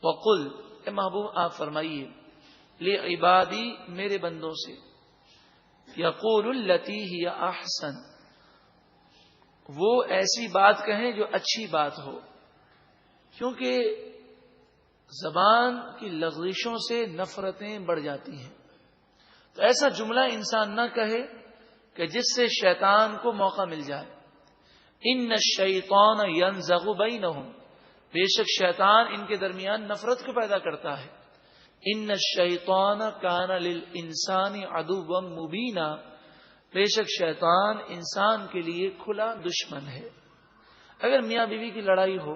وقل، اے محبوب آپ فرمائیے، لعبادی میرے بندوں سے، یقول التی ہی احسن، وہ ایسی بات کہیں جو اچھی بات ہو، کیونکہ زبان کی لغزشوں سے نفرتیں بڑھ جاتی ہیں۔ تو ایسا جملہ انسان نہ کہے کہ جس سے شیطان کو موقع مل جائے۔ ان الشیطان ینزغ بینہم، بے شک شیطان ان کے درمیان نفرت کو پیدا کرتا ہے۔ ان الشیطان کان للانسان عدوا مبینا، بے شک شیطان انسان کے لیے کھلا دشمن ہے۔ اگر میاں بیوی کی لڑائی ہو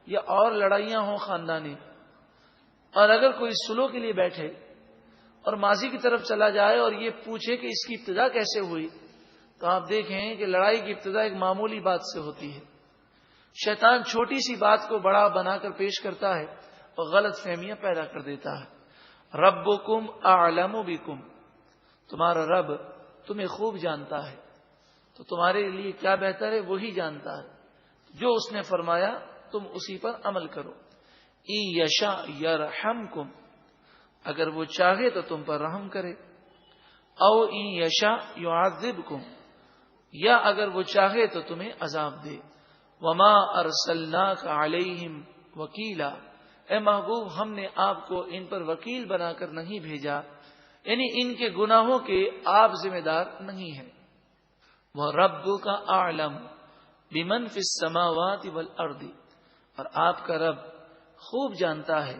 یا اور لڑائیاں ہوں خاندانی، اور اگر کوئی صلح کے لیے بیٹھے اور ماضی کی طرف چلا جائے اور یہ پوچھے کہ اس کی ابتدا کیسے ہوئی، تو آپ دیکھیں کہ لڑائی کی ابتدا ایک معمولی بات سے ہوتی ہے۔ شیطان چھوٹی سی بات کو بڑا بنا کر پیش کرتا ہے اور غلط فہمیاں پیدا کر دیتا ہے۔ ربکم اعلم بکم، تمہارا رب تمہیں خوب جانتا ہے، تو تمہارے لیے کیا بہتر ہے وہی جانتا ہے۔ جو اس نے فرمایا تم اسی پر عمل کرو۔ ان یشاء یرحمکم، اگر وہ چاہے تو تم پر رحم کرے، او ان یشاء یعذبکم، یا اگر وہ چاہے تو تمہیں عذاب دے۔ وما ارسلناک علیہم وکیلا، اے محبوب ہم نے آپ کو ان پر وکیل بنا کر نہیں بھیجا، یعنی ان کے گناہوں کے آپ ذمہ دار نہیں ہیں۔ وَرَبُّكَ أَعْلَمُ بِمَنْ فِي السَّمَاوَاتِ وَالْأَرْضِ، اور آپ کا رب خوب جانتا ہے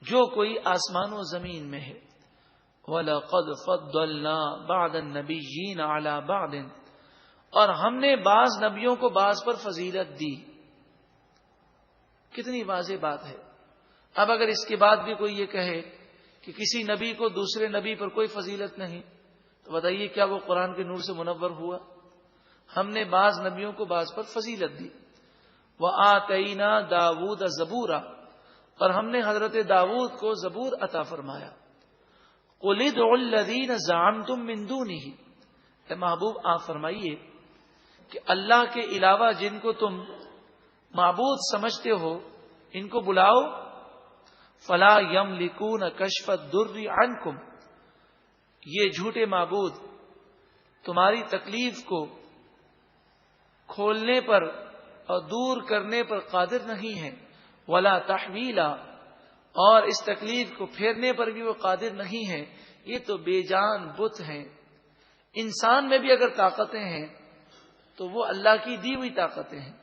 جو کوئی آسمان و زمین میں ہے۔ وَلَقَدْ فَضَّلْنَا بَعْضَ النَّبِيِّينَ عَلَى بَعْضٍ، اور ہم نے بعض نبیوں کو بعض پر فضیلت دی۔ کتنی واضح بات ہے۔ اب اگر اس کے بعد بھی کوئی یہ کہے کہ کسی نبی کو دوسرے نبی پر کوئی فضیلت نہیں، تو بتائیے کیا وہ قرآن کے نور سے منور ہوا؟ ہم نے بعض نبیوں کو بعض پر فضیلت دی۔ وَآتَيْنَا دَاوُودَ زَبُورًا، اور ہم نے حضرت داؤد کو زبور عطا فرمایا۔ قُلِ ادْعُوا الَّذِينَ زَعَمْتُم مِّن دُونِهِ، اے محبوب آپ فرمائیے کہ اللہ کے علاوہ جن کو تم معبود سمجھتے ہو ان کو بلاؤ۔ فلا یملکون کشف الضر عنکم، یہ جھوٹے معبود تمہاری تکلیف کو کھولنے پر اور دور کرنے پر قادر نہیں ہیں۔ ولا تحویلا، اور اس تکلیف کو پھیرنے پر بھی وہ قادر نہیں ہیں۔ یہ تو بے جان بت ہیں۔ انسان میں بھی اگر طاقتیں ہیں تو وہ اللہ کی دی ہوئی طاقتیں ہیں،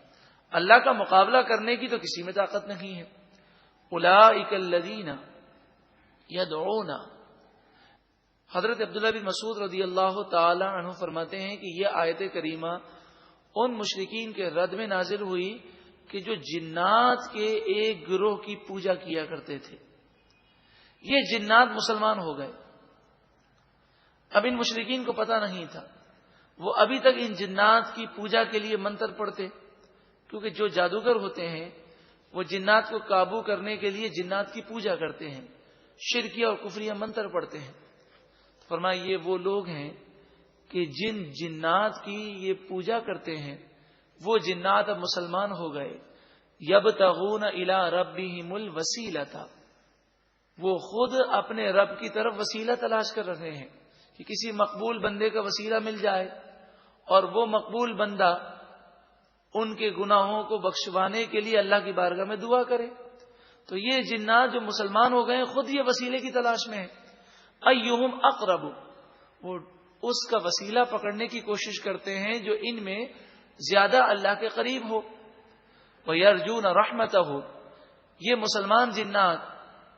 اللہ کا مقابلہ کرنے کی تو کسی میں طاقت نہیں ہے۔ اولئک الذین یدعون، حضرت عبداللہ بن مسعود رضی اللہ تعالی عنہ فرماتے ہیں کہ یہ آیت کریمہ ان مشرکین کے رد میں نازل ہوئی کہ جو جنات کے ایک گروہ کی پوجا کیا کرتے تھے۔ یہ جنات مسلمان ہو گئے، اب ان مشرکین کو پتہ نہیں تھا، وہ ابھی تک ان جنات کی پوجا کے لیے منتر پڑھتے، کیونکہ جو جادوگر ہوتے ہیں وہ جنات کو قابو کرنے کے لیے جنات کی پوجا کرتے ہیں، شرکیہ اور کفریہ منتر پڑھتے ہیں۔ فرمایا یہ وہ لوگ ہیں کہ جن جنات کی یہ پوجا کرتے ہیں وہ جنات اب مسلمان ہو گئے۔ یبتغون الی ربہم الوسیلۃ، وہ خود اپنے رب کی طرف وسیلہ تلاش کر رہے ہیں کہ کسی مقبول بندے کا وسیلہ مل جائے اور وہ مقبول بندہ ان کے گناہوں کو بخشوانے کے لیے اللہ کی بارگاہ میں دعا کرے۔ تو یہ جنات جو مسلمان ہو گئے خود یہ وسیلے کی تلاش میں ہیں۔ ایہم اقرب، وہ اس کا وسیلہ پکڑنے کی کوشش کرتے ہیں جو ان میں زیادہ اللہ کے قریب ہو۔ وَيَرْجُونَ رَحْمَتَهُ، یہ مسلمان جنات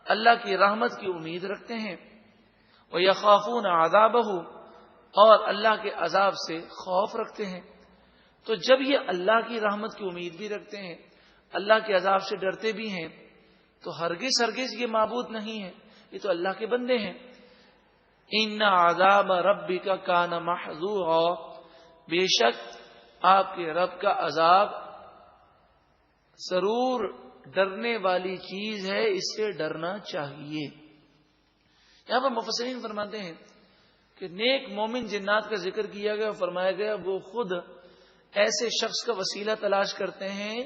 اللہ کی رحمت کی امید رکھتے ہیں۔ وَيَخَافُونَ عَذَابَهُ، اور اللہ کے عذاب سے خوف رکھتے ہیں۔ تو جب یہ اللہ کی رحمت کی امید بھی رکھتے ہیں، اللہ کے عذاب سے ڈرتے بھی ہیں، تو ہرگز یہ معبود نہیں ہے، یہ تو اللہ کے بندے ہیں۔ ان عذاب ربک کان محذورا، بے شک آپ کے رب کا عذاب ضرور ڈرنے والی چیز ہے، اس سے ڈرنا چاہیے۔ یہاں پر مفسرین فرماتے ہیں کہ نیک مومن جنات کا ذکر کیا گیا اور فرمایا گیا وہ خود ایسے شخص کا وسیلہ تلاش کرتے ہیں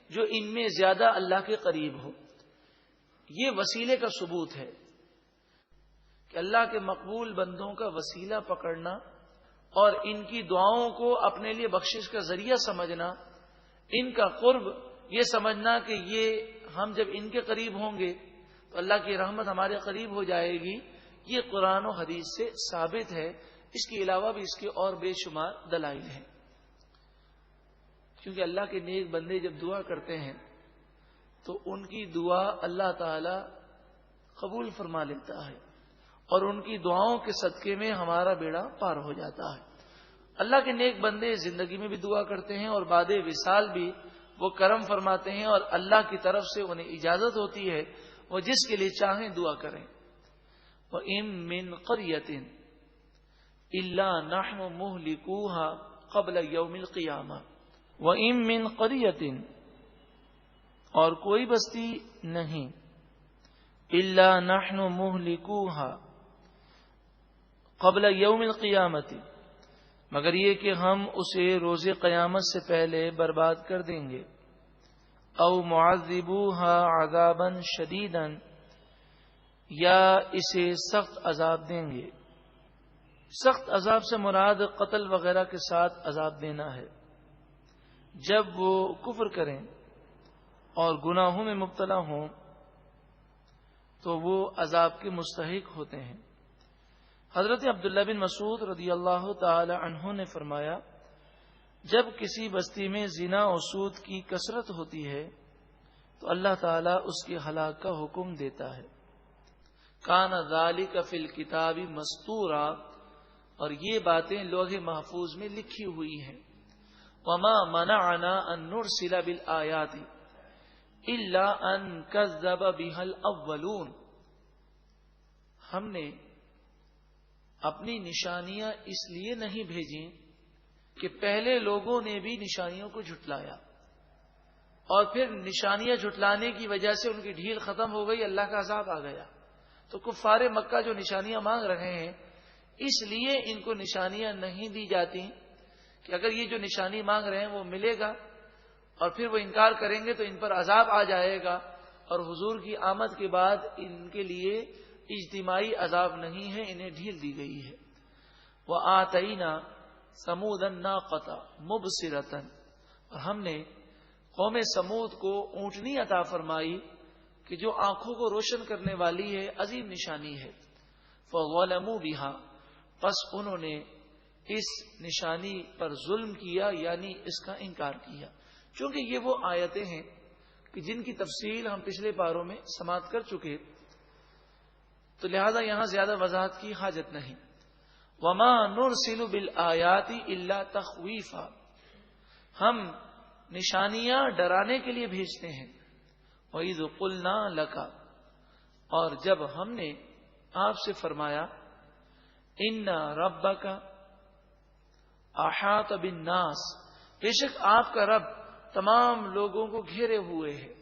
جو ان میں زیادہ اللہ کے قریب ہو، یہ وسیلے کا ثبوت ہے کہ اللہ کے مقبول بندوں کا وسیلہ پکڑنا اور ان کی دعاؤں کو اپنے لیے بخشش کا ذریعہ سمجھنا، ان کا قرب یہ سمجھنا کہ یہ ہم جب ان کے قریب ہوں گے تو اللہ کی رحمت ہمارے قریب ہو جائے گی، یہ قرآن و حدیث سے ثابت ہے۔ اس کے علاوہ بھی اس کے اور بے شمار دلائل ہیں، کیونکہ اللہ کے نیک بندے جب دعا کرتے ہیں تو ان کی دعا اللہ تعالی قبول فرما لیتا ہے اور ان کی دعاؤں کے صدقے میں ہمارا بیڑا پار ہو جاتا ہے۔ اللہ کے نیک بندے زندگی میں بھی دعا کرتے ہیں اور بعد وصال بھی وہ کرم فرماتے ہیں اور اللہ کی طرف سے انہیں اجازت ہوتی ہے وہ جس کے لیے چاہیں دعا کریں۔ وَإِن مِّن قَرْيَةٍ إِلَّا نَحْنُ مُهْلِكُوهَا قَبْلَ يَوْمِ الْقِيَامَةِ وَإِن مِّن قَرْيَةٍ اور کوئی بستی نہیں، إِلَّا نَحْنُ مُهْلِكُوهَا قَبْلَ يَوْمِ الْقِيَامَةِ مگر یہ کہ ہم اسے روز قیامت سے پہلے برباد کر دیں گے۔ او معذبوها عذابا شدیدا یا اسے سخت عذاب دیں گے۔ سخت عذاب سے مراد قتل وغیرہ کے ساتھ عذاب دینا ہے۔ جب وہ کفر کریں اور گناہوں میں مبتلا ہوں تو وہ عذاب کے مستحق ہوتے ہیں۔ حضرت عبداللہ بن مسعود رضی اللہ تعالی عنہ نے فرمایا، جب کسی بستی میں زنا و سود کی کثرت ہوتی ہے تو اللہ تعالیٰ اس کے ہلاک کا حکم دیتا ہے۔ کان ذالک فی الکتاب مستورا اور یہ باتیں لوح محفوظ میں لکھی ہوئی ہیں۔ وما منعنا ان نرسل بالآیات الا ان کذب بها الاولون ہم نے اپنی نشانیاں اس لیے نہیں بھیجیں کہ پہلے لوگوں نے بھی نشانیوں کو جھٹلایا اور پھر نشانیاں جھٹلانے کی وجہ سے ان کی ڈھیل ختم ہو گئی، اللہ کا عذاب آ گیا۔ تو کفار مکہ جو نشانیاں مانگ رہے ہیں اس لیے ان کو نشانیاں نہیں دی جاتی کہ اگر یہ جو نشانی مانگ رہے ہیں وہ ملے گا اور پھر وہ انکار کریں گے تو ان پر عذاب آ جائے گا، اور حضور کی آمد کے بعد ان کے لیے اجتماعی عذاب نہیں ہے، انہیں ڈھیل دی گئی ہے۔ وَآتَيْنَا ثَمُودَ النَّاقَةَ مُبْصِرَةً اور ہم نے قوم سمود کو اونٹنی عطا فرمائی کہ جو آنکھوں کو روشن کرنے والی ہے، عظیم نشانی ہے۔ فَظَلَمُوا بِهَا پس انہوں نے اس نشانی پر ظلم کیا، یعنی اس کا انکار کیا۔ چونکہ یہ وہ آیتیں ہیں کہ جن کی تفصیل ہم پچھلے پاروں میں سماعت کر چکے، تو لہذا یہاں زیادہ وضاحت کی حاجت نہیں۔ وَمَا نُرْسِلُ بِالْآيَاتِ إِلَّا تَخْوِيفًا ہم نشانیاں ڈرانے کے لیے بھیجتے ہیں۔ وَإِذْ قُلْنَا لَكَ اور جب ہم نے آپ سے فرمایا، إِنَّ رَبَّكَ أَحَاطَ بِالنَّاسِ بے شک آپ کا رب تمام لوگوں کو گھیرے ہوئے ہے۔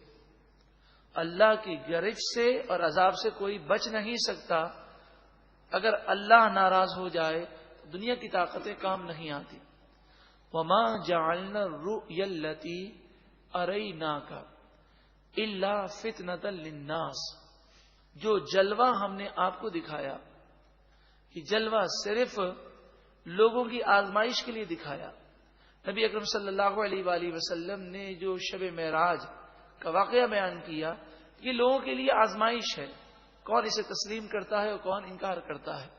اللہ کی گرج سے اور عذاب سے کوئی بچ نہیں سکتا۔ اگر اللہ ناراض ہو جائے تو دنیا کی طاقتیں کام نہیں آتی۔ وَمَا جَعَلْنَا الرُّؤْيَا الَّتِي أَرَيْنَاكَ إِلَّا فِتْنَةً لِلنَّاسِ جو جلوہ ہم نے آپ کو دکھایا، یہ جلوہ صرف لوگوں کی آزمائش کے لیے دکھایا۔ نبی اکرم صلی اللہ علیہ وآلہ وسلم نے جو شب معراج کا واقعہ بیان کیا، یہ لوگوں کے لیے آزمائش ہے، کون اسے تسلیم کرتا ہے اور کون انکار کرتا ہے۔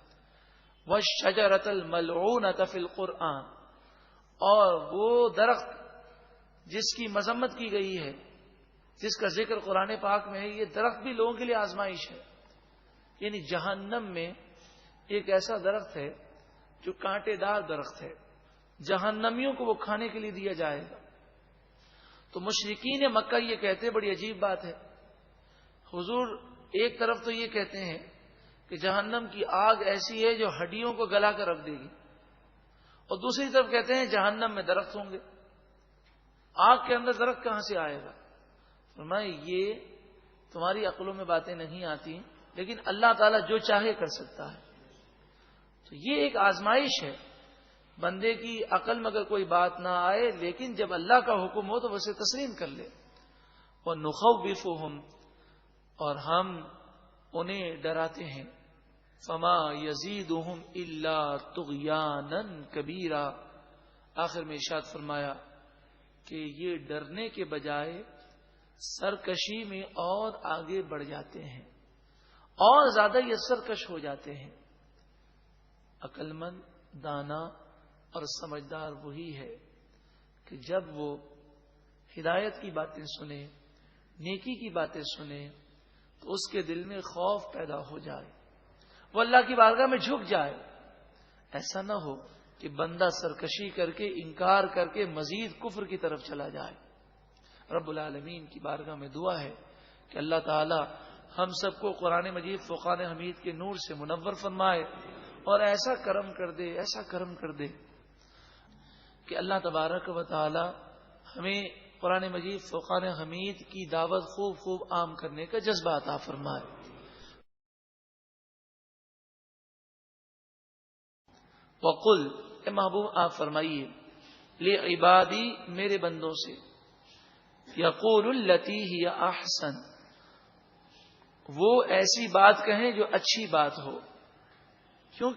وَالشَّجَرَةَ الْمَلْعُونَةَ فِي الْقُرْآنِ اور وہ درخت جس کی مذمت کی گئی ہے، جس کا ذکر قرآن پاک میں ہے، یہ درخت بھی لوگوں کے لیے آزمائش ہے۔ یعنی جہنم میں ایک ایسا درخت ہے جو کانٹے دار درخت ہے، جہنمیوں کو وہ کھانے کے لیے دیا جائے گا۔ تو مشرکین مکہ یہ کہتے، بڑی عجیب بات ہے، حضور ایک طرف تو یہ کہتے ہیں کہ جہنم کی آگ ایسی ہے جو ہڈیوں کو گلا کر رکھ دے گی، اور دوسری طرف کہتے ہیں جہنم میں درخت ہوں گے، آگ کے اندر درخت کہاں سے آئے گا؟ فرمایا یہ تمہاری عقلوں میں باتیں نہیں آتی، لیکن اللہ تعالیٰ جو چاہے کر سکتا ہے۔ تو یہ ایک آزمائش ہے، بندے کی عقل میں اگر کوئی بات نہ آئے لیکن جب اللہ کا حکم ہو تو وہ اسے تسلیم کر لے۔ وَنُخَوِّفُهُمْ اور ہم انہیں ڈراتے ہیں. فما یزیدہم الا طغیانا کبیرا. آخر میں ارشاد فرمایا کہ یہ ڈرنے کے بجائے سرکشی میں اور آگے بڑھ جاتے ہیں، اور زیادہ یہ سرکش ہو جاتے ہیں. عقل مند، دانا اور سمجھدار وہی ہے کہ جب وہ ہدایت کی باتیں سنے، نیکی کی باتیں سنے، تو اس کے دل میں خوف پیدا ہو جائے، وہ اللہ کی بارگاہ میں جھک جائے. ایسا نہ ہو کہ بندہ سرکشی کر کے، انکار کر کے مزید کفر کی طرف چلا جائے. رب العالمین کی بارگاہ میں دعا ہے کہ اللہ تعالی ہم سب کو قرآن مجید فرقان حمید کے نور سے منور فرمائے، اور ایسا کرم کر دے، ایسا کرم کر دے کہ اللہ تبارک و تعالی ہمیں قرآن مجید فرقان حمید کی دعوت خوب خوب عام کرنے کا جذبہ عطا فرمائے. وقل، اے محبوب آپ فرمائیے، لعبادی، میرے بندوں سے، یقول التی ہی احسن، وہ ایسی بات کہیں جو اچھی بات ہو. کیوں